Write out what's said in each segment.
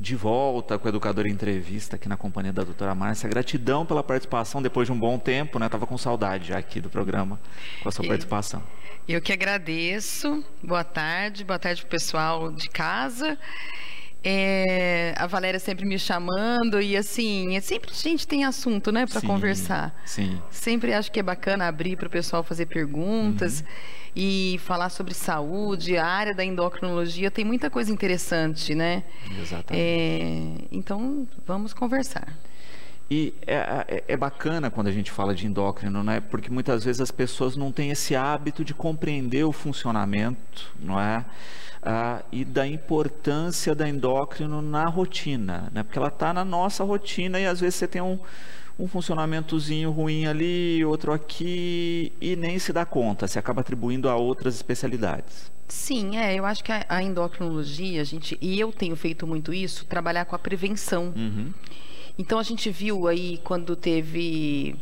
de volta com o Educador em Entrevista aqui na companhia da doutora Márcia. Gratidão pela participação depois de um bom tempo, né? Tava com saudade já aqui do programa com a sua participação. Eu que agradeço. Boa tarde pro pessoal de casa. A Valéria sempre me chamando e assim, sempre a gente tem assunto, né, para conversar. Sim. Sempre acho que é bacana abrir para o pessoal fazer perguntas e falar sobre saúde. A área da endocrinologia tem muita coisa interessante, né? Exatamente. Então, vamos conversar. E é bacana quando a gente fala de endócrino, né? Porque muitas vezes as pessoas não têm esse hábito de compreender o funcionamento, não é? E da importância da endócrino na rotina, né? Porque ela está na nossa rotina e às vezes você tem um funcionamentozinho ruim ali, outro aqui, e nem se dá conta, você acaba atribuindo a outras especialidades. Sim, eu acho que a endocrinologia, e eu tenho feito muito isso, trabalhar com a prevenção. Então, a gente viu aí, quando teve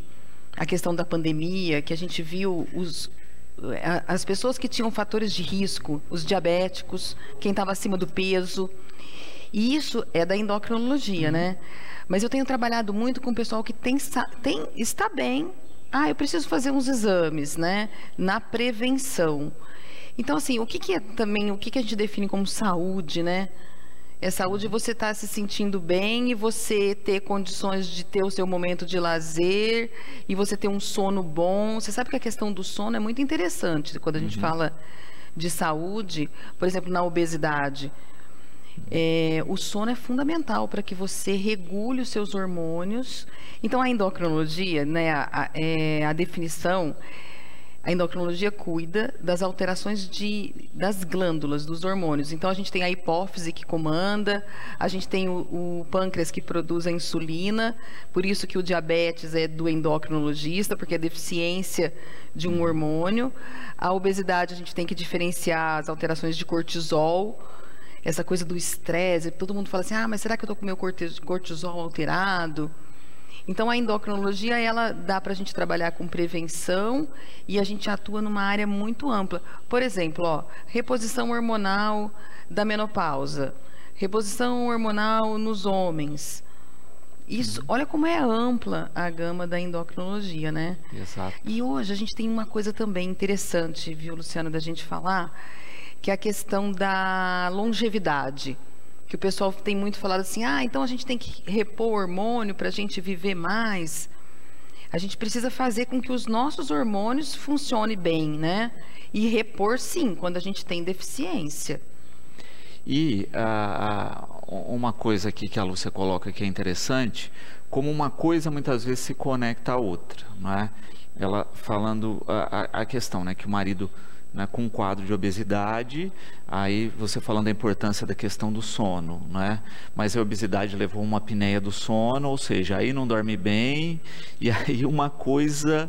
a questão da pandemia, que a gente viu as pessoas que tinham fatores de risco, os diabéticos, quem estava acima do peso, e isso é da endocrinologia, né? Mas eu tenho trabalhado muito com o pessoal que está bem, eu preciso fazer uns exames, né? Na prevenção. Então, assim, o que a gente define como saúde, né? É saúde você estar se sentindo bem e você ter condições de ter o seu momento de lazer e você ter um sono bom. Você sabe que a questão do sono é muito interessante quando a gente fala de saúde, por exemplo, na obesidade. O sono é fundamental para que você regule os seus hormônios. Então, a endocrinologia, né, a definição... A endocrinologia cuida das alterações das glândulas, dos hormônios. Então, a gente tem a hipófise que comanda, a gente tem o pâncreas que produz a insulina, por isso que o diabetes é do endocrinologista, porque é deficiência de um hormônio. A obesidade, a gente tem que diferenciar as alterações de cortisol, essa coisa do estresse. Todo mundo fala assim, mas será que eu estou com o meu cortisol alterado? Então, a endocrinologia, ela dá para a gente trabalhar com prevenção e a gente atua numa área muito ampla. Por exemplo, reposição hormonal da menopausa, reposição hormonal nos homens. Isso, olha como é ampla a gama da endocrinologia, né? Exato. E hoje a gente tem uma coisa também interessante, viu, Luciano, da gente falar, que é a questão da longevidade. Que o pessoal tem muito falado assim, então a gente tem que repor hormônio para a gente viver mais. A gente precisa fazer com que os nossos hormônios funcionem bem, né? E repor, sim, quando a gente tem deficiência. E uma coisa aqui que a Lúcia coloca que é interessante, como uma coisa muitas vezes se conecta à outra, não é? Ela falando a questão, né, que o marido... Né, com um quadro de obesidade, aí você falando da importância da questão do sono, né? Mas a obesidade levou uma apneia do sono, ou seja, aí não dorme bem, e aí uma coisa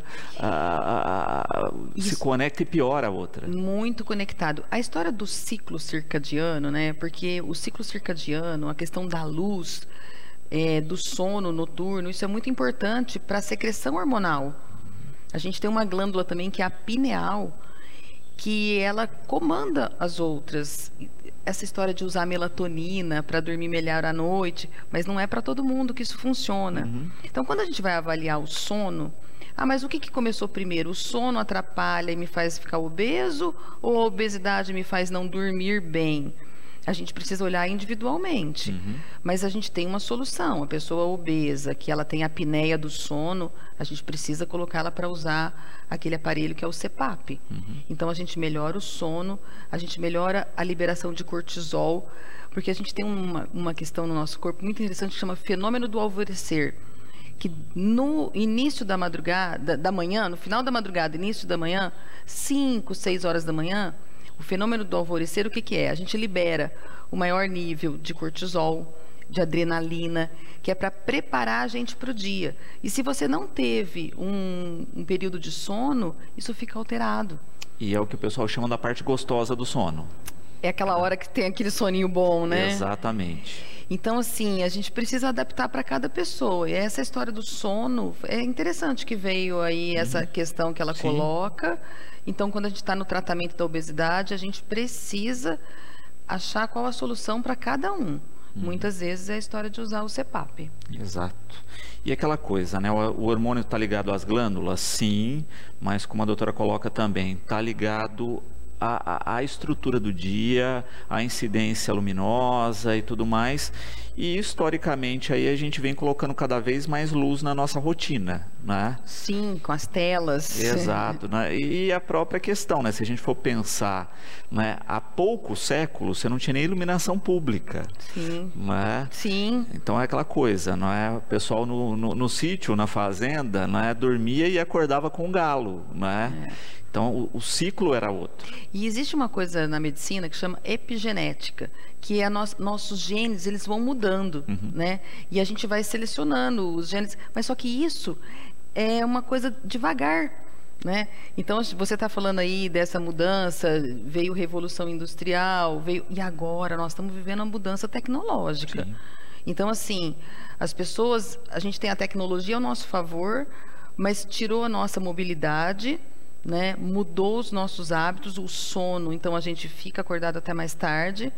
se conecta e piora a outra. Muito conectado. A história do ciclo circadiano, né? Porque o ciclo circadiano, a questão da luz, do sono noturno, isso é muito importante para a secreção hormonal. A gente tem uma glândula também que é a pineal, que ela comanda as outras. Essa história de usar melatonina para dormir melhor à noite, mas não é para todo mundo que isso funciona. Então, quando a gente vai avaliar o sono, mas o que começou primeiro? O sono atrapalha e me faz ficar obeso ou a obesidade me faz não dormir bem? A gente precisa olhar individualmente, mas a gente tem uma solução. A pessoa obesa, que ela tem a apneia do sono, a gente precisa colocá-la para usar aquele aparelho que é o CPAP. Então, a gente melhora o sono, a gente melhora a liberação de cortisol, porque a gente tem uma questão no nosso corpo muito interessante que chama fenômeno do alvorecer, que no início da madrugada, da manhã, no final da madrugada, início da manhã, 5, 6 horas da manhã, o fenômeno do alvorecer, o que é? A gente libera o maior nível de cortisol, de adrenalina, que é para preparar a gente para o dia. E se você não teve um período de sono, isso fica alterado. E é o que o pessoal chama da parte gostosa do sono. É aquela hora que tem aquele soninho bom, né? Exatamente. Então, assim, a gente precisa adaptar para cada pessoa. E essa história do sono, é interessante que veio aí essa questão que ela coloca. Então, quando a gente está no tratamento da obesidade, a gente precisa achar qual a solução para cada um. muitas vezes é a história de usar o CPAP. Exato. E aquela coisa, né? O hormônio está ligado às glândulas? Sim, mas como a doutora coloca também, está ligado à estrutura do dia, à incidência luminosa e tudo mais. E historicamente aí a gente vem colocando cada vez mais luz na nossa rotina, né? Sim, com as telas. Exato, né? E a própria questão, né? Se a gente for pensar, né? Há poucos séculos você não tinha nem iluminação pública. Sim. Né? Sim. Então é aquela coisa, não é? O pessoal no sítio, na fazenda, não é? Dormia e acordava com um galo, né? Então, o ciclo era outro. E existe uma coisa na medicina que chama epigenética, que é nossos genes, eles vão mudando, né? E a gente vai selecionando os genes, mas só que isso é uma coisa devagar, né? Então, você está falando aí dessa mudança, veio Revolução Industrial, e agora nós estamos vivendo uma mudança tecnológica. Sim. Então, assim, as pessoas, a gente tem a tecnologia ao nosso favor, mas tirou a nossa mobilidade, né? Mudou os nossos hábitos, o sono, então a gente fica acordado até mais tarde,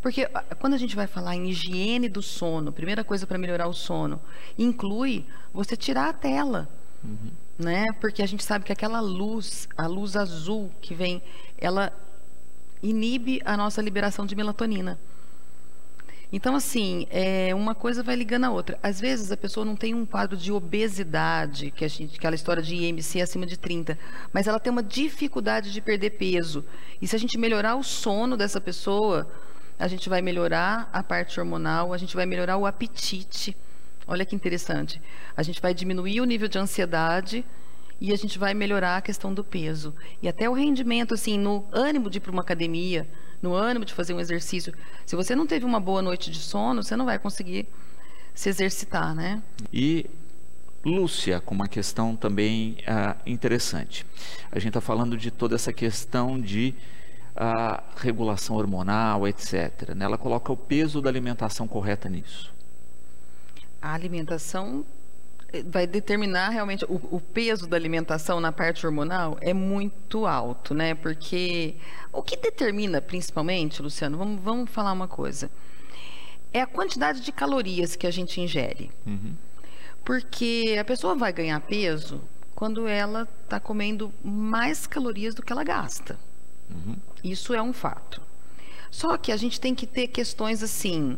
porque quando a gente vai falar em higiene do sono, primeira coisa para melhorar o sono, inclui você tirar a tela, né? Porque a gente sabe que aquela luz, a luz azul que vem, ela inibe a nossa liberação de melatonina. Então, assim, uma coisa vai ligando a outra. Às vezes, a pessoa não tem um quadro de obesidade, aquela história de IMC acima de 30, mas ela tem uma dificuldade de perder peso. E se a gente melhorar o sono dessa pessoa, a gente vai melhorar a parte hormonal, a gente vai melhorar o apetite. Olha que interessante. A gente vai diminuir o nível de ansiedade e a gente vai melhorar a questão do peso. E até o rendimento, assim, no ânimo de ir para uma academia, no ânimo de fazer um exercício. Se você não teve uma boa noite de sono, você não vai conseguir se exercitar, né? E Lúcia, com uma questão também interessante. A gente está falando de toda essa questão de regulação hormonal, etc. Né? Ela coloca o peso da alimentação correta nisso. A alimentação vai determinar realmente o peso da alimentação na parte hormonal é muito alto, né? Porque o que determina principalmente, Luciano, vamos falar uma coisa, é a quantidade de calorias que a gente ingere. Porque a pessoa vai ganhar peso quando ela está comendo mais calorias do que ela gasta. Isso é um fato. Só que a gente tem que ter questões assim.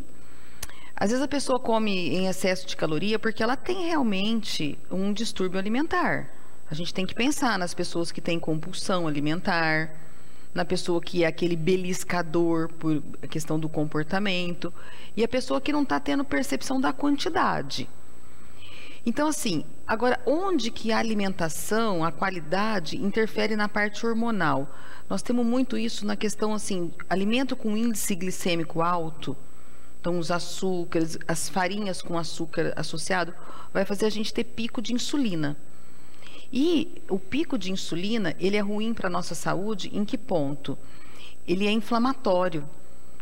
Às vezes a pessoa come em excesso de caloria porque ela tem realmente um distúrbio alimentar. A gente tem que pensar nas pessoas que têm compulsão alimentar, na pessoa que é aquele beliscador por questão do comportamento, e a pessoa que não está tendo percepção da quantidade. Então, assim, agora, onde que a alimentação, a qualidade, interfere na parte hormonal? Nós temos muito isso na questão, assim, alimento com índice glicêmico alto. Então, os açúcares, as farinhas com açúcar associado, vai fazer a gente ter pico de insulina. E o pico de insulina, ele é ruim para a nossa saúde em que ponto? Ele é inflamatório.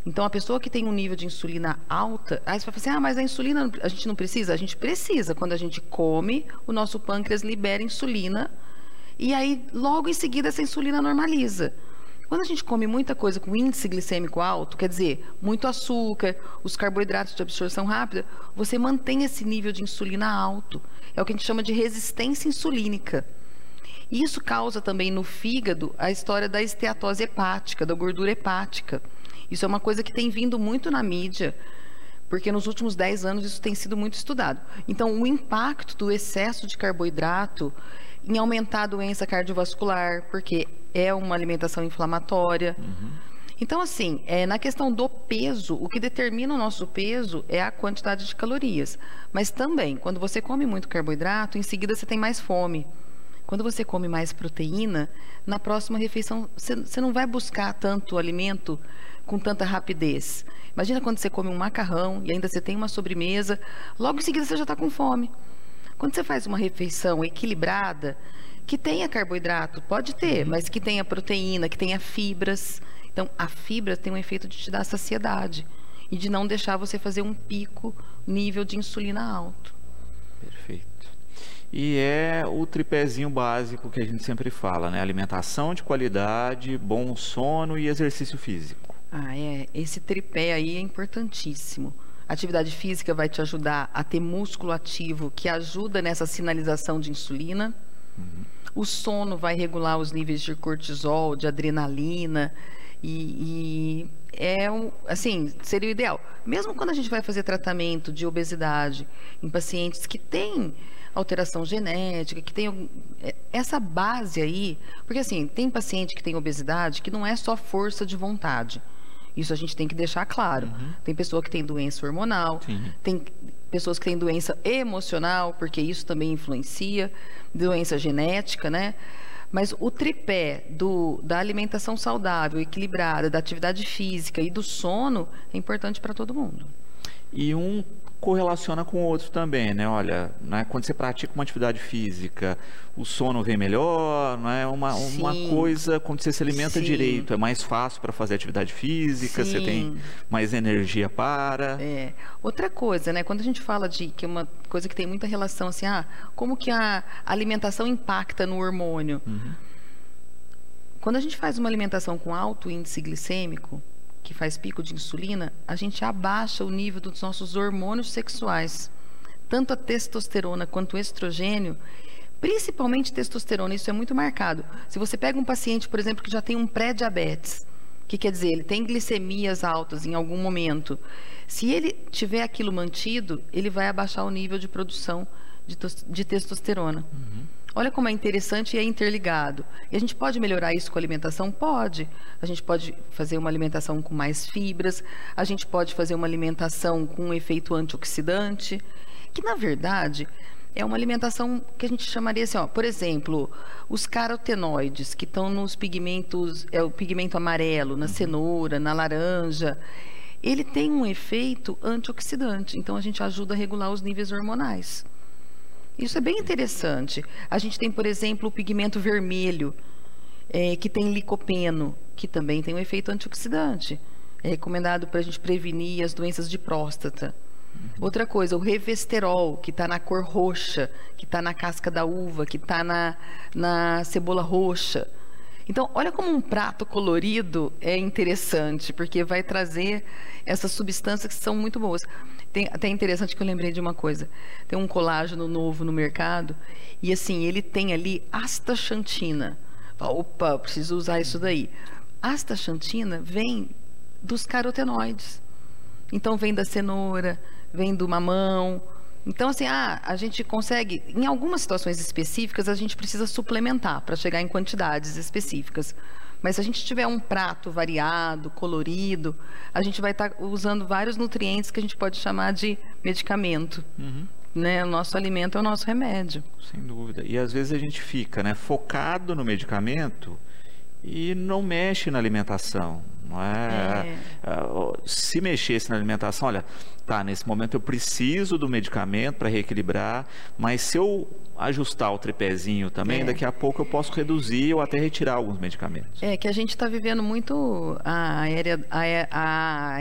Então, a pessoa que tem um nível de insulina alta, aí você vai falar assim, mas a insulina a gente não precisa? A gente precisa. Quando a gente come, o nosso pâncreas libera insulina e aí, logo em seguida, essa insulina normaliza. Quando a gente come muita coisa com índice glicêmico alto, quer dizer, muito açúcar, os carboidratos de absorção rápida, você mantém esse nível de insulina alto. É o que a gente chama de resistência insulínica. E isso causa também no fígado a história da esteatose hepática, da gordura hepática. Isso é uma coisa que tem vindo muito na mídia, porque nos últimos 10 anos isso tem sido muito estudado. Então, o impacto do excesso de carboidrato em aumentar a doença cardiovascular, porque é uma alimentação inflamatória. Então, assim, na questão do peso, o que determina o nosso peso é a quantidade de calorias. Mas também, quando você come muito carboidrato, em seguida você tem mais fome. Quando você come mais proteína, na próxima refeição você não vai buscar tanto alimento com tanta rapidez. Imagina quando você come um macarrão e ainda você tem uma sobremesa, logo em seguida você já está com fome. Quando você faz uma refeição equilibrada, que tenha carboidrato, pode ter, mas que tenha proteína, que tenha fibras. Então, a fibra tem um efeito de te dar saciedade e de não deixar você fazer um pico nível de insulina alto. Perfeito. E é o tripézinho básico que a gente sempre fala, né? Alimentação de qualidade, bom sono e exercício físico. Esse tripé aí é importantíssimo. Atividade física vai te ajudar a ter músculo ativo, que ajuda nessa sinalização de insulina. O sono vai regular os níveis de cortisol, de adrenalina, e assim, seria o ideal. Mesmo quando a gente vai fazer tratamento de obesidade em pacientes que têm alteração genética, que tem essa base aí, porque assim, tem paciente que tem obesidade que não é só força de vontade. Isso a gente tem que deixar claro. Tem pessoa que tem doença hormonal, tem pessoas que têm doença emocional, porque isso também influencia, doença genética, né? Mas o tripé da alimentação saudável, equilibrada, da atividade física e do sono é importante para todo mundo. E um correlaciona com o outro também, né? Olha, né? Quando você pratica uma atividade física, o sono vem melhor, não é? Uma coisa, quando você se alimenta direito, é mais fácil para fazer atividade física, você tem mais energia para... Outra coisa, né? Quando a gente fala que é uma coisa que tem muita relação, assim, como que a alimentação impacta no hormônio? Quando a gente faz uma alimentação com alto índice glicêmico, que faz pico de insulina, a gente abaixa o nível dos nossos hormônios sexuais. Tanto a testosterona quanto o estrogênio, principalmente testosterona, isso é muito marcado. Se você pega um paciente, por exemplo, que já tem um pré-diabetes, que quer dizer, ele tem glicemias altas em algum momento, se ele tiver aquilo mantido, ele vai abaixar o nível de produção de testosterona. Olha como é interessante e é interligado. E a gente pode melhorar isso com a alimentação? Pode. A gente pode fazer uma alimentação com mais fibras, a gente pode fazer uma alimentação com um efeito antioxidante, que na verdade é uma alimentação que a gente chamaria assim, por exemplo, os carotenoides, que estão nos pigmentos, o pigmento amarelo, na cenoura, na laranja, ele tem um efeito antioxidante, então a gente ajuda a regular os níveis hormonais. Isso é bem interessante. A gente tem, por exemplo, o pigmento vermelho, que tem licopeno, que também tem um efeito antioxidante. É recomendado para a gente prevenir as doenças de próstata. Outra coisa, o revesterol, que está na cor roxa, que está na casca da uva, que está na cebola roxa. Então, olha como um prato colorido é interessante, porque vai trazer essas substâncias que são muito boas. Até interessante que eu lembrei de uma coisa. Tem um colágeno novo no mercado e assim, ele tem ali astaxantina. Opa, preciso usar isso daí. Astaxantina vem dos carotenoides. Então vem da cenoura, vem do mamão. Então assim, a gente consegue, em algumas situações específicas, a gente precisa suplementar para chegar em quantidades específicas. Mas se a gente tiver um prato variado, colorido, a gente vai estar usando vários nutrientes que a gente pode chamar de medicamento. Né? O nosso alimento é o nosso remédio. Sem dúvida. E às vezes a gente fica, né, focado no medicamento e não mexe na alimentação. Não é? Se mexesse na alimentação, olha, nesse momento eu preciso do medicamento para reequilibrar, mas se eu ajustar o tripézinho também, daqui a pouco eu posso reduzir ou até retirar alguns medicamentos. Que a gente está vivendo muito a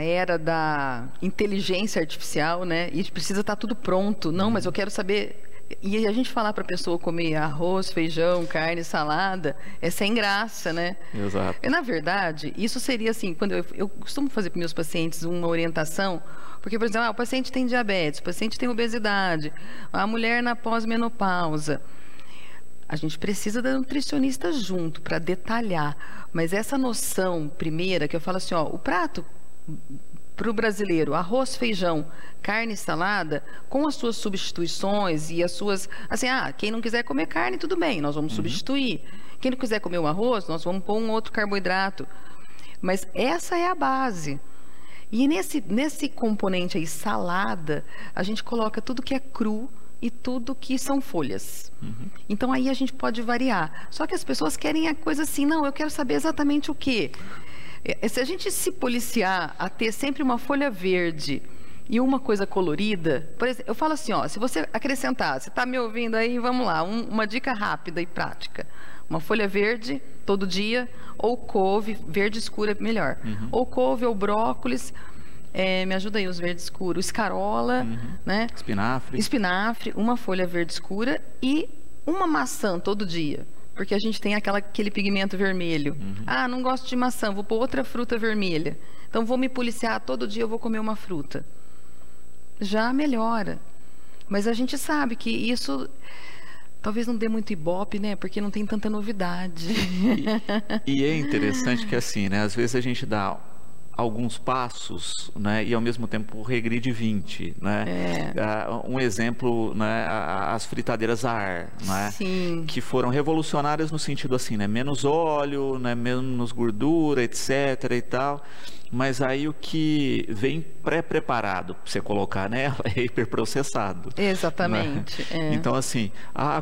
era da inteligência artificial, né? E precisa estar tudo pronto. Não, mas eu quero saber... E a gente falar para a pessoa comer arroz, feijão, carne, salada, é sem graça, né? Exato. Na verdade, isso seria assim, quando eu costumo fazer para meus pacientes uma orientação, porque, por exemplo, o paciente tem diabetes, o paciente tem obesidade, a mulher na pós-menopausa. A gente precisa da nutricionista junto para detalhar, mas essa noção primeira que eu falo assim, o prato para o brasileiro, arroz, feijão, carne e salada, com as suas substituições e as suas... Assim, quem não quiser comer carne, tudo bem, nós vamos substituir. Quem não quiser comer o arroz, nós vamos pôr um outro carboidrato. Mas essa é a base. E nesse componente aí, salada, a gente coloca tudo que é cru e tudo que são folhas. Então, aí a gente pode variar. Só que as pessoas querem a coisa assim, não, eu quero saber exatamente o quê. Se a gente se policiar a ter sempre uma folha verde e uma coisa colorida, por exemplo, eu falo assim, se você acrescentar, você está me ouvindo aí, vamos lá, uma dica rápida e prática. Uma folha verde todo dia, ou couve, verde escura é melhor. Ou couve ou brócolis, me ajuda aí os verdes escuros, escarola, né? Espinafre, uma folha verde escura e uma maçã todo dia. Porque a gente tem aquele pigmento vermelho. Não gosto de maçã, vou pôr outra fruta vermelha. Então, vou me policiar, todo dia eu vou comer uma fruta. já melhora. Mas a gente sabe que isso talvez não dê muito ibope, né? Porque não tem tanta novidade. E é interessante que assim, né? Às vezes a gente dá alguns passos, né, e ao mesmo tempo regride 20, né? Um exemplo, né, as fritadeiras a ar, né? Sim. Que foram revolucionárias no sentido assim, né, menos óleo, né, menos gordura, etc e tal. Mas aí o que vem pré-preparado para você colocar nela é hiperprocessado. Exatamente. Né? Então, assim,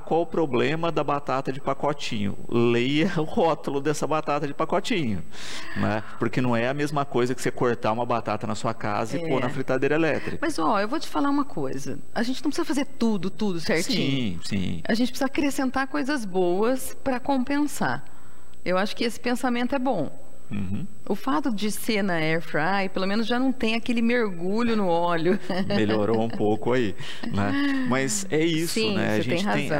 qual o problema da batata de pacotinho? Leia o rótulo dessa batata de pacotinho. Né? Porque não é a mesma coisa que você cortar uma batata na sua casa e pôr na fritadeira elétrica. Mas, eu vou te falar uma coisa. A gente não precisa fazer tudo certinho. Sim. A gente precisa acrescentar coisas boas para compensar. Eu acho que esse pensamento é bom. Uhum. O fato de ser na air fry, pelo menos já não tem aquele mergulho no óleo. Melhorou um pouco aí, né? Mas é isso, sim, né? Você tem razão.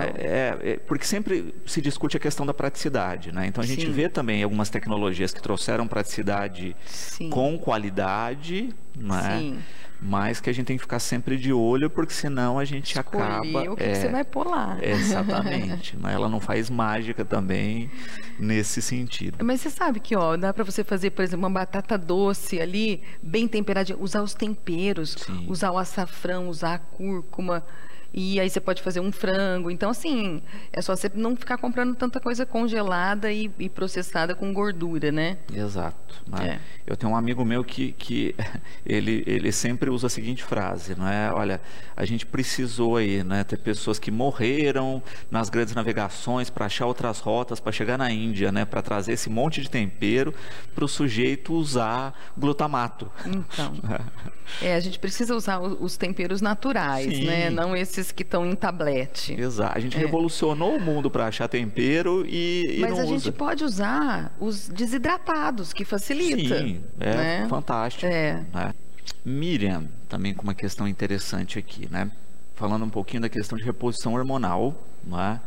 Porque sempre se discute a questão da praticidade, né? Então a gente vê também algumas tecnologias que trouxeram praticidade com qualidade, né? Sim. Mas que a gente tem que ficar sempre de olho, porque senão a gente acaba... o que você vai pôr lá. Exatamente. Né? Ela não faz mágica também nesse sentido. Mas você sabe que, dá para você fazer, por exemplo, uma batata doce ali, bem temperadinha, usar os temperos, usar o açafrão, usar a cúrcuma, e aí você pode fazer um frango. Então, assim, é só você não ficar comprando tanta coisa congelada e processada com gordura, né? Exato. Né? Eu tenho um amigo meu que ele sempre usa a seguinte frase, não é? Olha, a gente precisou aí, né, ter pessoas que morreram nas grandes navegações para achar outras rotas, para chegar na Índia, né, para trazer esse monte de tempero para o sujeito usar glutamato. Então, a gente precisa usar os temperos naturais, né? Não esses que estão em tablete. Exato. A gente revolucionou o mundo para achar tempero e mas não a usa. gente pode usar os desidratados, que facilita. Sim, né? Fantástico. Né? Miriam, também com uma questão interessante aqui, né? Falando um pouquinho da questão de reposição hormonal, né?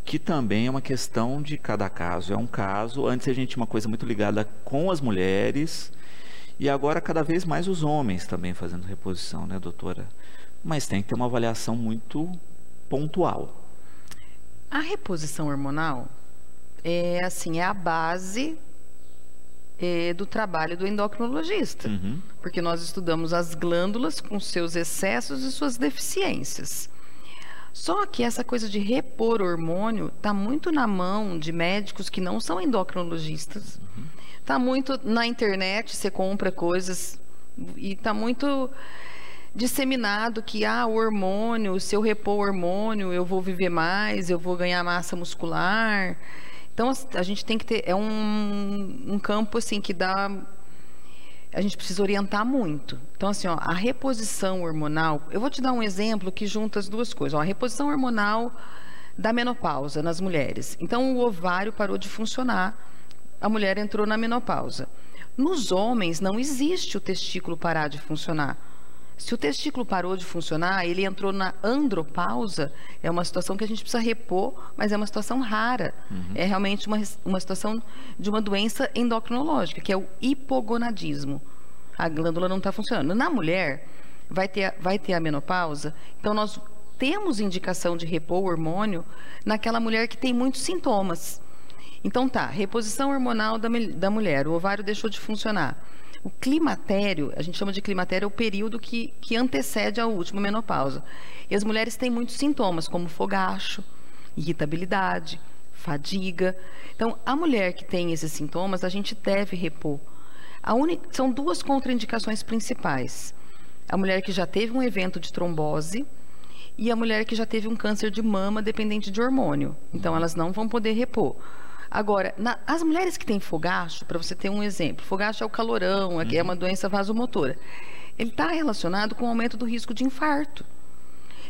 Que também é uma questão de cada caso. É um caso, antes a gente tinha uma coisa muito ligada com as mulheres, e agora cada vez mais os homens também fazendo reposição, né, doutora? Mas tem que ter uma avaliação muito pontual. A reposição hormonal é a base do trabalho do endocrinologista, porque nós estudamos as glândulas com seus excessos e suas deficiências. Só que essa coisa de repor hormônio está muito na mão de médicos que não são endocrinologistas. Está muito na internet, você compra coisas e está muito disseminado que o hormônio, se eu repor o hormônio, eu vou viver mais, eu vou ganhar massa muscular. Então a gente tem que ter um campo assim que a gente precisa orientar muito. Então assim, a reposição hormonal, eu vou te dar um exemplo que junta as duas coisas. A reposição hormonal da menopausa nas mulheres. Então o ovário parou de funcionar, a mulher entrou na menopausa. Nos homens não existe o testículo parar de funcionar. Se o testículo parou de funcionar, ele entrou na andropausa, é uma situação que a gente precisa repor, mas é uma situação rara. É realmente uma situação de uma doença endocrinológica, que é o hipogonadismo. A glândula não está funcionando. Na mulher, vai ter a menopausa, então nós temos indicação de repor o hormônio naquela mulher que tem muitos sintomas. Então reposição hormonal da mulher, o ovário deixou de funcionar. O climatério, a gente chama de climatério, é o período que antecede a última menopausa. E as mulheres têm muitos sintomas, como fogacho, irritabilidade, fadiga. Então, a mulher que tem esses sintomas, a gente deve repor. São duas contraindicações principais. A mulher que já teve um evento de trombose e a mulher que já teve um câncer de mama dependente de hormônio. Então, elas não vão poder repor. Agora, as mulheres que têm fogacho, para você ter um exemplo, fogacho é o calorão, é uma doença vasomotora. Ele está relacionado com o aumento do risco de infarto.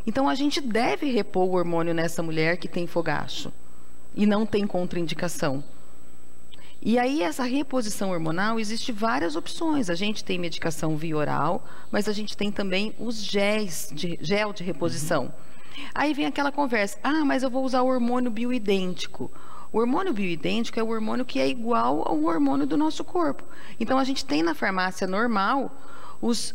Então, a gente deve repor o hormônio nessa mulher que tem fogacho e não tem contraindicação. E aí, essa reposição hormonal, existe várias opções. A gente tem medicação via oral, mas a gente tem também os gel de reposição. Aí vem aquela conversa, mas eu vou usar o hormônio bioidêntico. O hormônio bioidêntico é o hormônio que é igual ao hormônio do nosso corpo. Então, a gente tem na farmácia normal os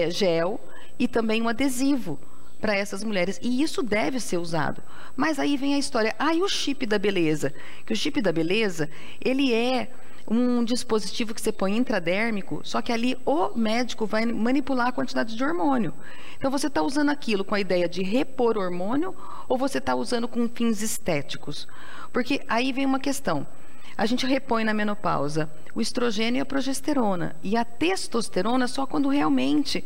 gel e também um adesivo para essas mulheres. E isso deve ser usado. Mas aí vem a história. E o chip da beleza? Que o chip da beleza, ele é um dispositivo que você põe intradérmico, só que ali o médico vai manipular a quantidade de hormônio. Então, você está usando aquilo com a ideia de repor hormônio ou você está usando com fins estéticos? Porque aí vem uma questão. A gente repõe na menopausa o estrogênio e a progesterona. E a testosterona só quando realmente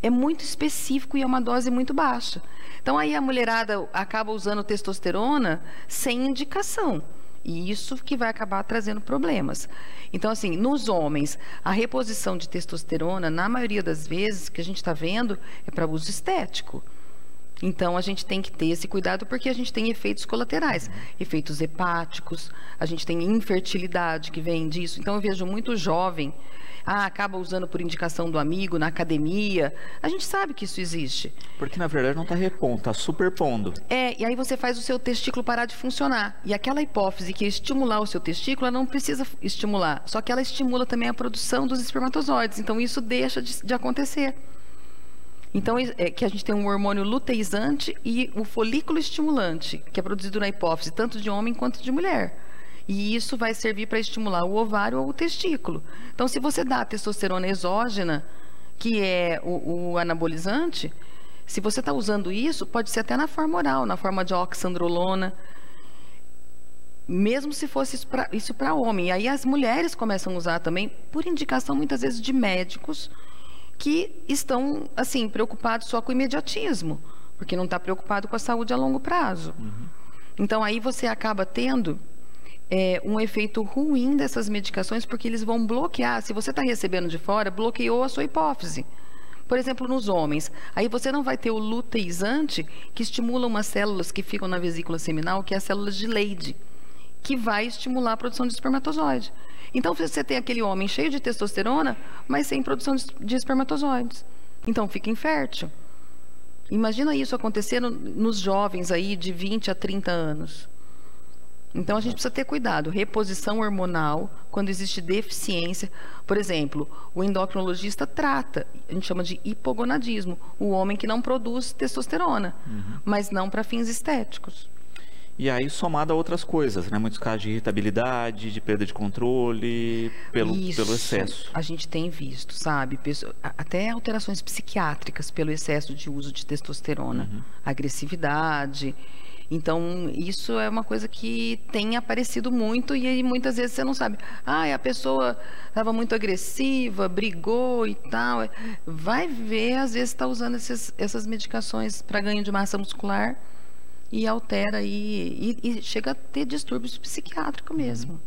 é muito específico e é uma dose muito baixa. Então, aí a mulherada acaba usando testosterona sem indicação. E isso que vai acabar trazendo problemas. Então, assim, nos homens, a reposição de testosterona, na maioria das vezes, que a gente está vendo, é para uso estético. Então, a gente tem que ter esse cuidado porque a gente tem efeitos colaterais, efeitos hepáticos, a gente tem infertilidade que vem disso. Então, eu vejo muito jovem, acaba usando por indicação do amigo, na academia. A gente sabe que isso existe. Porque, na verdade, não está repondo, está superpondo. E aí você faz o seu testículo parar de funcionar. E aquela hipófise que ia estimular o seu testículo, ela não precisa estimular. Só que ela estimula também a produção dos espermatozoides. Então, isso deixa de acontecer. Então, que a gente tem um hormônio luteizante e o folículo estimulante, que é produzido na hipófise, tanto de homem quanto de mulher. E isso vai servir para estimular o ovário ou o testículo. Então, se você dá a testosterona exógena, que é o anabolizante, se você está usando isso, pode ser até na forma oral, na forma de oxandrolona, mesmo se fosse isso para homem. E aí as mulheres começam a usar também, por indicação muitas vezes de médicos, que estão, assim, preocupados só com o imediatismo, porque não está preocupado com a saúde a longo prazo. Então, aí você acaba tendo um efeito ruim dessas medicações, porque eles vão bloquear. Se você está recebendo de fora, bloqueou a sua hipófise. Por exemplo, nos homens, aí você não vai ter o luteizante, que estimula umas células que ficam na vesícula seminal, que é as células de Leydig, que vai estimular a produção de espermatozoide. Então, você tem aquele homem cheio de testosterona, mas sem produção de espermatozoides. Então, fica infértil. Imagina isso acontecendo nos jovens aí de 20 a 30 anos. Então, a gente precisa ter cuidado. Reposição hormonal, quando existe deficiência. Por exemplo, o endocrinologista trata, a gente chama de hipogonadismo, o homem que não produz testosterona, mas não para fins estéticos. E aí, somado a outras coisas, né? Muitos casos de irritabilidade, de perda de controle, pelo excesso. A gente tem visto, sabe? Até alterações psiquiátricas pelo excesso de uso de testosterona. Agressividade. Então, isso é uma coisa que tem aparecido muito e aí muitas vezes você não sabe. A pessoa estava muito agressiva, brigou e tal. Vai ver, às vezes está usando essas medicações para ganho de massa muscular e altera e chega a ter distúrbios psiquiátricos mesmo.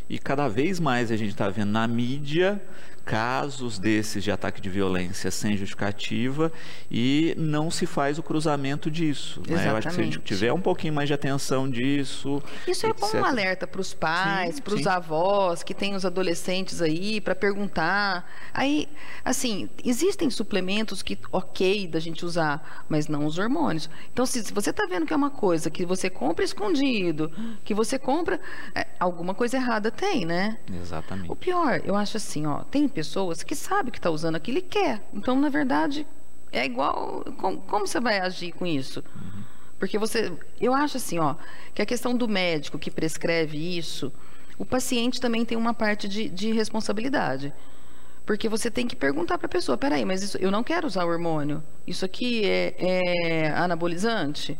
E cada vez mais a gente está vendo na mídia casos desses de ataque de violência sem justificativa e não se faz o cruzamento disso. Né? Eu acho que se a gente tiver um pouquinho mais de atenção disso... Isso é bom um alerta para os pais, para os avós que têm os adolescentes aí, para perguntar. Aí, assim, existem suplementos que, da gente usar, mas não os hormônios. Então, se você está vendo que é uma coisa que você compra escondido, que você compra... alguma coisa errada tem, né? Exatamente. O pior, eu acho assim, tem pessoas que sabem que está usando aquilo e quer. Então, na verdade, é igual... Como você vai agir com isso? Porque eu acho assim, que a questão do médico que prescreve isso, o paciente também tem uma parte de responsabilidade. Porque você tem que perguntar para a pessoa, peraí, mas eu não quero usar hormônio. Isso aqui é anabolizante?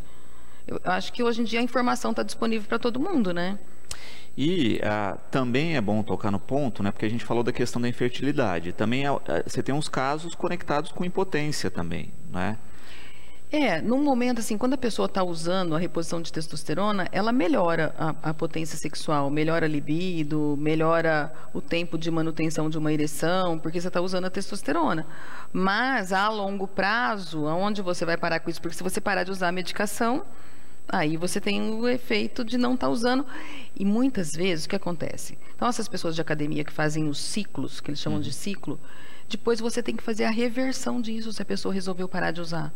Eu acho que hoje em dia a informação está disponível para todo mundo, né? E também é bom tocar no ponto, né, porque a gente falou da questão da infertilidade. Também você tem uns casos conectados com impotência também, né? Num momento assim, quando a pessoa está usando a reposição de testosterona, ela melhora a potência sexual, melhora a libido, melhora o tempo de manutenção de uma ereção, porque você está usando a testosterona. Mas a longo prazo, aonde você vai parar com isso? Porque se você parar de usar a medicação, aí você tem o efeito de não estar usando. E muitas vezes, o que acontece? Então, essas pessoas de academia que fazem os ciclos, que eles chamam de ciclo, depois você tem que fazer a reversão disso, se a pessoa resolveu parar de usar.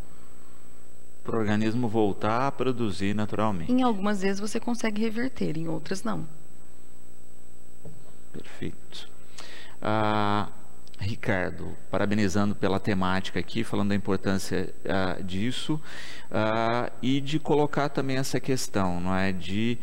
Para o organismo voltar a produzir naturalmente. Em algumas vezes você consegue reverter, em outras não. Perfeito. Ricardo, parabenizando pela temática aqui, falando da importância disso, e de colocar também essa questão, não é, de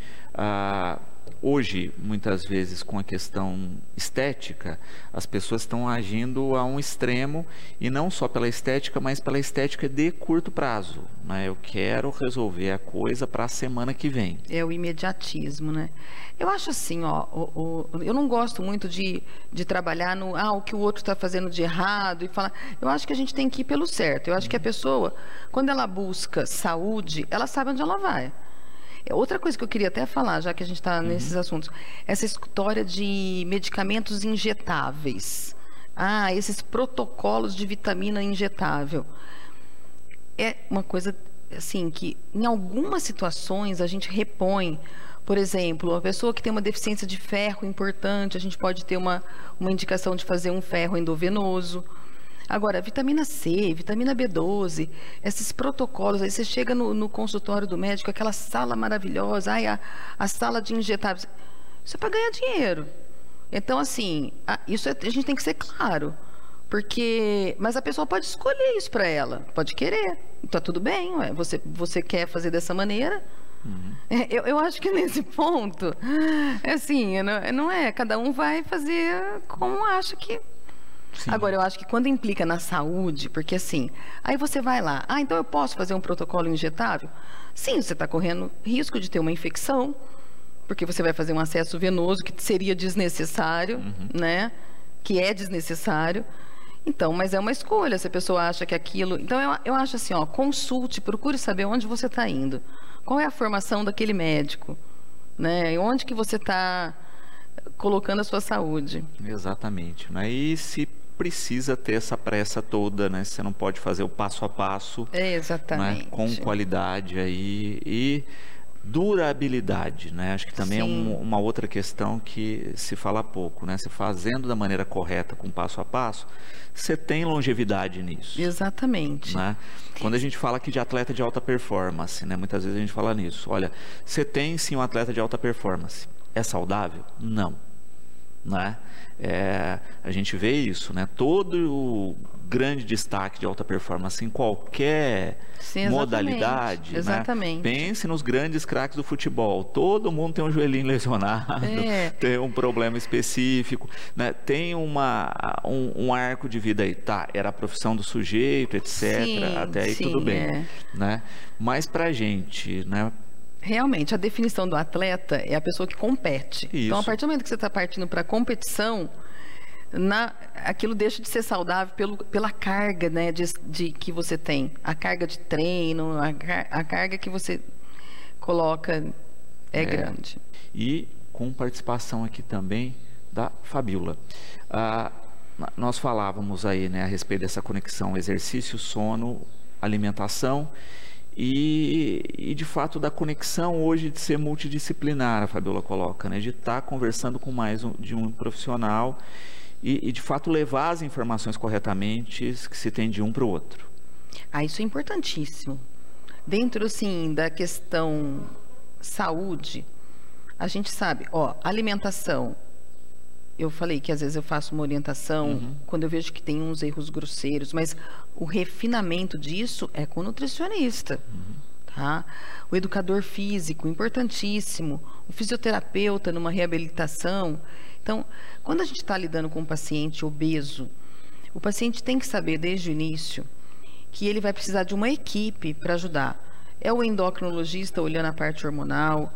hoje, muitas vezes, com a questão estética, as pessoas estão agindo a um extremo, e não só pela estética, mas pela estética de curto prazo, né? Eu quero resolver a coisa para a semana que vem. É o imediatismo, né? Eu acho assim, ó, eu não gosto muito de trabalhar no, o que o outro está fazendo de errado, e falar, eu acho que a gente tem que ir pelo certo. Eu acho que a pessoa, quando ela busca saúde, ela sabe onde ela vai. Outra coisa que eu queria até falar, já que a gente está nesses assuntos, essa história de medicamentos injetáveis. Esses protocolos de vitamina injetável. É uma coisa, assim, que em algumas situações a gente repõe. Por exemplo, uma pessoa que tem uma deficiência de ferro importante, a gente pode ter uma indicação de fazer um ferro endovenoso. Agora, vitamina C, vitamina B12, esses protocolos, aí você chega no consultório do médico, aquela sala maravilhosa, a sala de injetáveis, isso é para ganhar dinheiro. Então, assim, isso a gente tem que ser claro, mas a pessoa pode escolher isso para ela, pode querer, então tudo bem, ué, você quer fazer dessa maneira. Eu acho que nesse ponto, assim, não é, cada um vai fazer como acha que... Sim. Agora, eu acho que quando implica na saúde, porque assim, aí você vai lá, então eu posso fazer um protocolo injetável? Sim, você está correndo risco de ter uma infecção, porque você vai fazer um acesso venoso que seria desnecessário, né? Que é desnecessário. Então, mas é uma escolha, se a pessoa acha que aquilo... Então, eu acho assim, consulte, procure saber onde você está indo. Qual é a formação daquele médico, né? E onde que você está colocando a sua saúde. Exatamente, né? E se precisa ter essa pressa toda, né? Você não pode fazer o passo a passo, exatamente, né? Com qualidade aí e durabilidade, né? Acho que também é uma outra questão que se fala pouco, né? Se fazendo da maneira correta, com passo a passo, você tem longevidade nisso. Exatamente. Né? Quando a gente fala aqui de atleta de alta performance, né? Muitas vezes a gente fala nisso. Olha, você tem sim um atleta de alta performance. É saudável? Não. Né? A gente vê isso, né? Todo o grande destaque de alta performance em qualquer modalidade. Exatamente. Né? Pense nos grandes craques do futebol. Todo mundo tem um joelhinho lesionado, tem um problema específico, né? Tem um arco de vida aí. Era a profissão do sujeito, etc. Sim, até aí tudo bem. Né? Mas pra gente, né? Realmente, a definição do atleta é a pessoa que compete. Isso. Então, a partir do momento que você está partindo para a competição, aquilo deixa de ser saudável pela carga, né, que você tem. A carga de treino, a carga que você coloca é grande. E com participação aqui também da Fabíola. Nós falávamos aí, né, a respeito dessa conexão exercício, sono, alimentação. E de fato da conexão hoje de ser multidisciplinar, a Fabíola coloca, né? De estar conversando com mais de um profissional e de fato levar as informações corretamente que se tem de um para o outro. Isso é importantíssimo. Dentro, assim, da questão saúde, a gente sabe, alimentação. Eu falei que às vezes eu faço uma orientação quando eu vejo que tem uns erros grosseiros, mas o refinamento disso é com o nutricionista, tá? O educador físico, importantíssimo. O fisioterapeuta numa reabilitação. Então, quando a gente está lidando com um paciente obeso, o paciente tem que saber desde o início que ele vai precisar de uma equipe para ajudar. É o endocrinologista olhando a parte hormonal,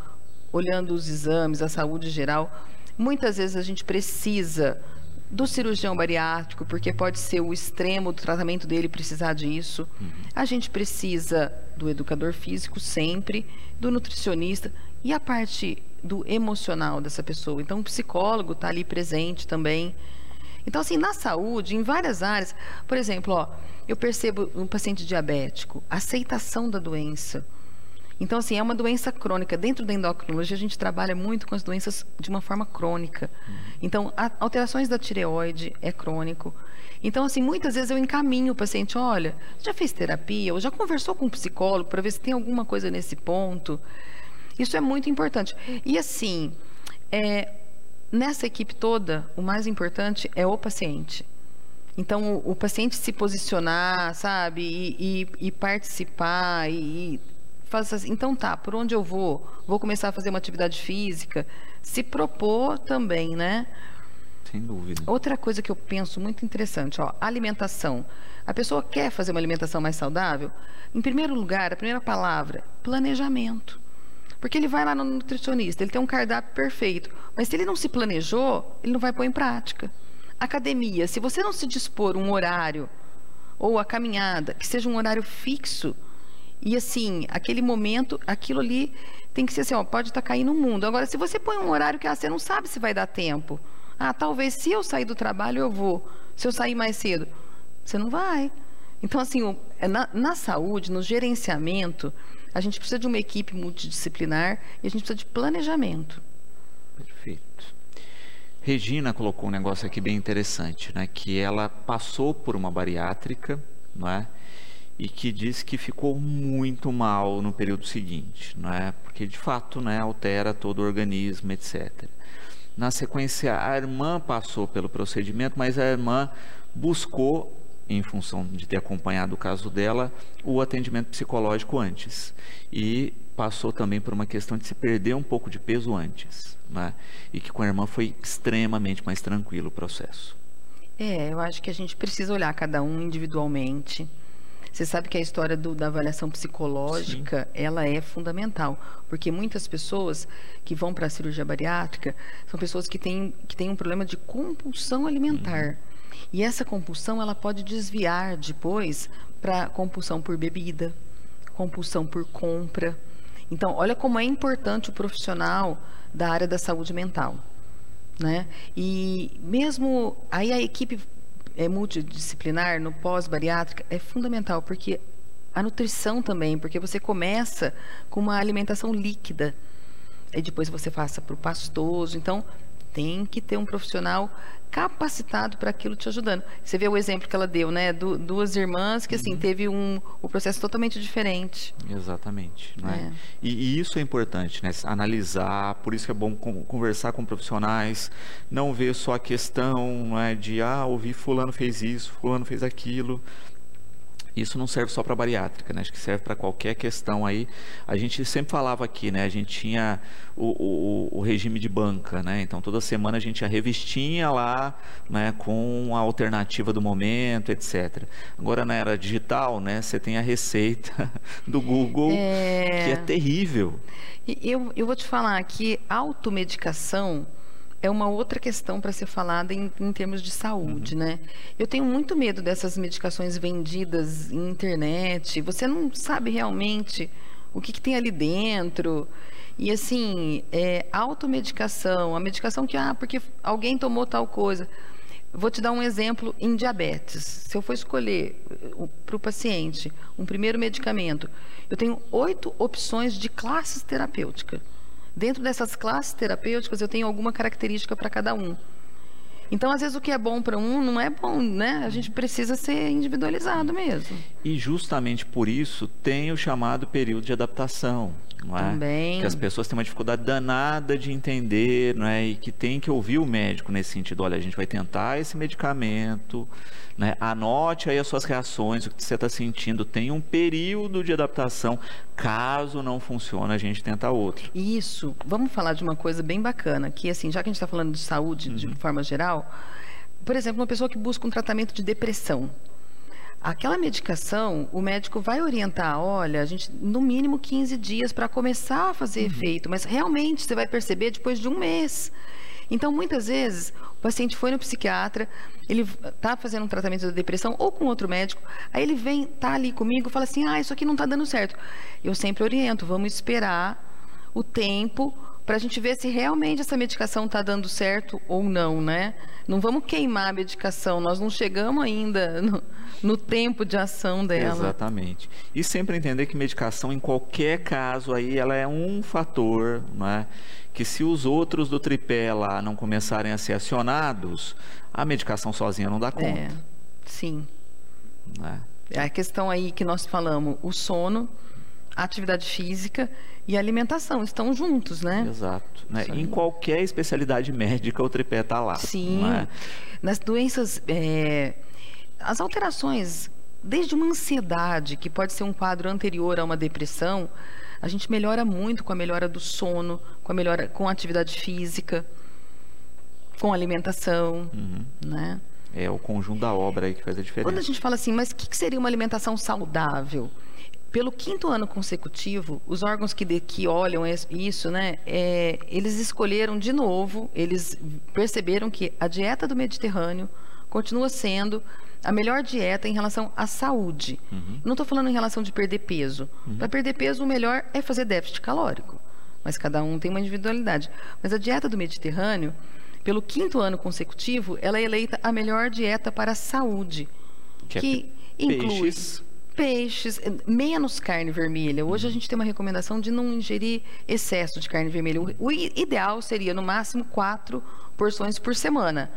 olhando os exames, a saúde geral. Muitas vezes a gente precisa do cirurgião bariátrico, porque pode ser o extremo do tratamento dele precisar disso. A gente precisa do educador físico sempre, do nutricionista e a parte do emocional dessa pessoa. Então, o psicólogo está ali presente também. Então, assim, na saúde, em várias áreas, por exemplo, eu percebo um paciente diabético, aceitação da doença. Então, assim, é uma doença crônica. Dentro da endocrinologia, a gente trabalha muito com as doenças de uma forma crônica. Então, alterações da tireoide é crônico. Então, assim, muitas vezes eu encaminho o paciente, olha, já fez terapia ou já conversou com um psicólogo para ver se tem alguma coisa nesse ponto. Isso é muito importante. E, assim, nessa equipe toda, o mais importante é o paciente. Então, o paciente se posicionar, sabe, e participar, e fazer assim, então tá, por onde eu vou? Vou começar a fazer uma atividade física, se propor também, né? Sem dúvida. Outra coisa que eu penso muito interessante, ó, alimentação. A pessoa quer fazer uma alimentação mais saudável? Em primeiro lugar, a primeira palavra, planejamento. Porque ele vai lá no nutricionista, ele tem um cardápio perfeito, mas se ele não se planejou, ele não vai pôr em prática. Academia, se você não se dispor um horário, ou a caminhada, que seja um horário fixo, e assim, aquele momento, aquilo ali tem que ser assim, ó, pode estar caindo o mundo. Agora, se você põe um horário que você não sabe se vai dar tempo, talvez se eu sair do trabalho eu vou, se eu sair mais cedo, você não vai. Então, assim, na saúde, no gerenciamento, a gente precisa de uma equipe multidisciplinar e a gente precisa de planejamento. Perfeito. Regina colocou um negócio aqui bem interessante, né? Que ela passou por uma bariátrica, não é? E que disse que ficou muito mal no período seguinte, não é? Porque de fato, né, altera todo o organismo, etc. Na sequência, a irmã passou pelo procedimento, mas a irmã buscou, em função de ter acompanhado o caso dela, o atendimento psicológico antes. E passou também por uma questão de se perder um pouco de peso antes, né? E que com a irmã foi extremamente mais tranquilo o processo. Eu acho que a gente precisa olhar cada um individualmente. Você sabe que a história da avaliação psicológica, sim, ela é fundamental, porque muitas pessoas que vão para a cirurgia bariátrica são pessoas que têm um problema de compulsão alimentar. E essa compulsão, ela pode desviar depois para compulsão por bebida, compulsão por compra. Então, olha como é importante o profissional da área da saúde mental, né? E mesmo aí a equipe multidisciplinar no pós-bariátrica é fundamental, porque a nutrição também, porque você começa com uma alimentação líquida, e depois você passa para o pastoso, então tem que ter um profissional capacitado para aquilo te ajudando. Você vê o exemplo que ela deu, né? Duas irmãs que, assim, teve o processo totalmente diferente. Exatamente. Né? E isso é importante, né? Analisar, por isso que é bom conversar com profissionais, não ver só a questão, né, de, ouvi fulano fez isso, fulano fez aquilo. Isso não serve só para bariátrica, né? Acho que serve para qualquer questão aí. A gente sempre falava aqui, né? A gente tinha o regime de banca, né? Então, toda semana a gente tinha a revistinha lá, né? Com a alternativa do momento, etc. Agora, na era digital, né? Você tem a receita do Google, que é terrível. Eu vou te falar que automedicação é uma outra questão para ser falada em termos de saúde, né? Eu tenho muito medo dessas medicações vendidas em internet. Você não sabe realmente o que tem ali dentro. E assim, automedicação, a medicação que, porque alguém tomou tal coisa. Vou te dar um exemplo em diabetes. Se eu for escolher para o paciente um primeiro medicamento, eu tenho 8 opções de classes terapêuticas. Dentro dessas classes terapêuticas, eu tenho alguma característica para cada um. Então, às vezes, o que é bom para um não é bom, né? A gente precisa ser individualizado mesmo. E justamente por isso tem o chamado período de adaptação, não é? Também. Que as pessoas têm uma dificuldade danada de entender, não é? E que tem que ouvir o médico nesse sentido. Olha, a gente vai tentar esse medicamento, né? Anote aí as suas reações, o que você está sentindo. Tem um período de adaptação. Caso não funcione, a gente tenta outro. Isso. Vamos falar de uma coisa bem bacana, que assim, já que a gente está falando de saúde de forma geral, por exemplo, uma pessoa que busca um tratamento de depressão. Aquela medicação, o médico vai orientar, olha, a gente, no mínimo 15 dias para começar a fazer efeito, mas realmente você vai perceber depois de um mês. Então, muitas vezes, o paciente foi no psiquiatra, ele está fazendo um tratamento da depressão ou com outro médico, aí ele vem, está ali comigo e fala assim, isso aqui não está dando certo. Eu sempre oriento, vamos esperar o tempo para a gente ver se realmente essa medicação está dando certo ou não, né? Não vamos queimar a medicação, nós não chegamos ainda no tempo de ação dela. Exatamente. E sempre entender que medicação, em qualquer caso, aí, ela é um fator, né? Que se os outros do tripé lá não começarem a ser acionados, a medicação sozinha não dá conta. Sim. É a questão aí que nós falamos, o sono, a atividade física e a alimentação estão juntos, né? Exato. Né? Em qualquer especialidade médica, o tripé está lá. Sim. Né? Nas doenças as alterações, desde uma ansiedade, que pode ser um quadro anterior a uma depressão, a gente melhora muito com a melhora do sono, com a atividade física, com a alimentação, né? É o conjunto da obra aí que faz a diferença. Quando a gente fala assim, mas o que seria uma alimentação saudável? Pelo 5º ano consecutivo, os órgãos que olham isso, né, eles escolheram de novo, eles perceberam que a dieta do Mediterrâneo continua sendo a melhor dieta em relação à saúde. Não estou falando em relação de perder peso. Para perder peso, o melhor é fazer déficit calórico. Mas cada um tem uma individualidade. Mas a dieta do Mediterrâneo, pelo 5º ano consecutivo, ela é eleita a melhor dieta para a saúde. Que inclui peixes, menos carne vermelha. Hoje a gente tem uma recomendação de não ingerir excesso de carne vermelha. O ideal seria, no máximo, 4 porções por semana.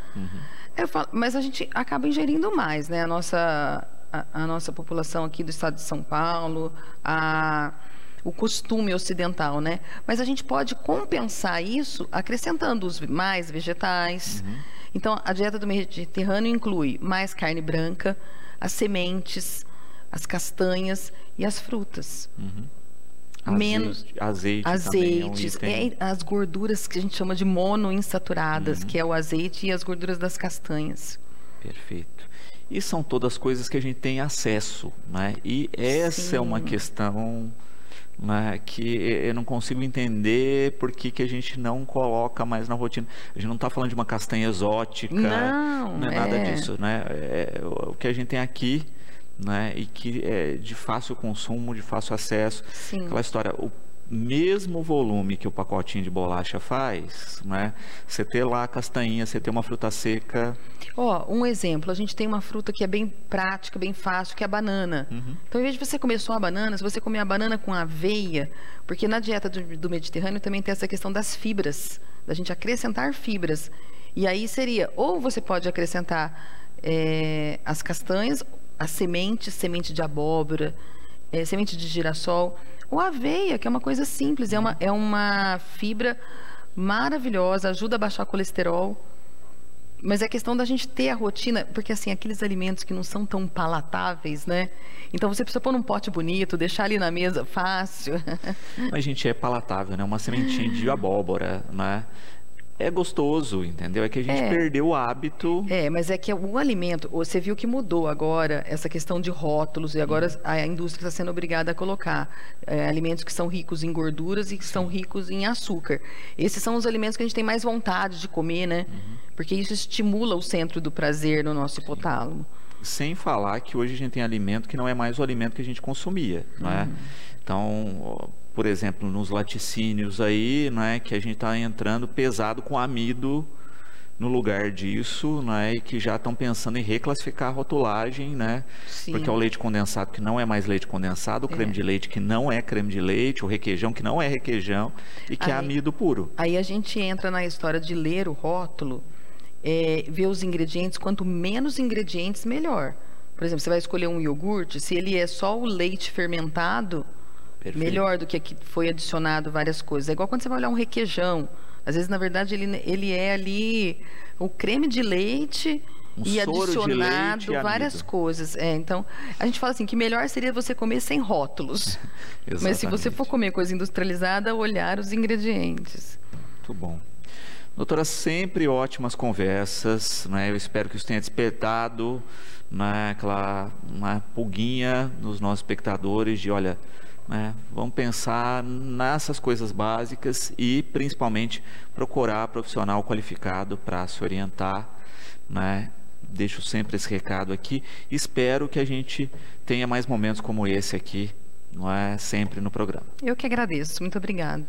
Mas a gente acaba ingerindo mais, né? A nossa população aqui do estado de São Paulo, o costume ocidental, né? Mas a gente pode compensar isso acrescentando mais vegetais. Então, a dieta do Mediterrâneo inclui mais carne branca, as sementes, as castanhas e as frutas. Menos azeites, as gorduras que a gente chama de monoinsaturadas, que é o azeite e as gorduras das castanhas. Perfeito. E são todas coisas que a gente tem acesso, né? E essa é uma questão, né, que eu não consigo entender por que a gente não coloca mais na rotina. A gente não está falando de uma castanha exótica, não é nada disso, né? O que a gente tem aqui, né, e que é de fácil consumo, de fácil acesso. Aquela história, o mesmo volume que o pacotinho de bolacha faz, né? Você ter lá a castanha, você ter uma fruta seca. Um exemplo, a gente tem uma fruta que é bem prática, bem fácil, que é a banana. Então, em vez de você comer só a banana, se você comer a banana com aveia, porque na dieta do Mediterrâneo também tem essa questão das fibras, da gente acrescentar fibras. E aí seria, ou você pode acrescentar as castanhas, a semente de abóbora, semente de girassol, ou aveia, que é uma coisa simples, é uma fibra maravilhosa, ajuda a baixar o colesterol. Mas é questão da gente ter a rotina, porque assim, aqueles alimentos que não são tão palatáveis, né? Então você precisa pôr num pote bonito, deixar ali na mesa fácil. Mas, gente, é palatável, né? Uma sementinha de abóbora, né? É gostoso, entendeu? É que a gente perdeu o hábito. Mas é que o alimento, você viu que mudou agora essa questão de rótulos, e agora a indústria está sendo obrigada a colocar alimentos que são ricos em gorduras e que são ricos em açúcar. Esses são os alimentos que a gente tem mais vontade de comer, né? Porque isso estimula o centro do prazer no nosso hipotálamo. Sem falar que hoje a gente tem alimento que não é mais o alimento que a gente consumia, não é? Então, por exemplo, nos laticínios aí, né, que a gente está entrando pesado com amido no lugar disso, né, e que já estão pensando em reclassificar a rotulagem, né, porque é o leite condensado que não é mais leite condensado, o creme de leite que não é creme de leite, o requeijão que não é requeijão e que é amido puro. Aí a gente entra na história de ler o rótulo, ver os ingredientes, quanto menos ingredientes, melhor. Por exemplo, você vai escolher um iogurte, se ele é só o leite fermentado, melhor do que foi adicionado várias coisas. É igual quando você vai olhar um requeijão. Às vezes, na verdade, ele é ali o creme de leite e adicionado várias coisas. Então, a gente fala assim, que melhor seria você comer sem rótulos. Mas se você for comer coisa industrializada, olhar os ingredientes. Muito bom. Doutora, sempre ótimas conversas, né? Eu espero que isso tenha despertado, né, uma pulguinha nos nossos espectadores de, olha, né, vamos pensar nessas coisas básicas e, principalmente, procurar profissional qualificado para se orientar, né? Deixo sempre esse recado aqui. Espero que a gente tenha mais momentos como esse aqui, não é? Sempre no programa. Eu que agradeço. Muito obrigada.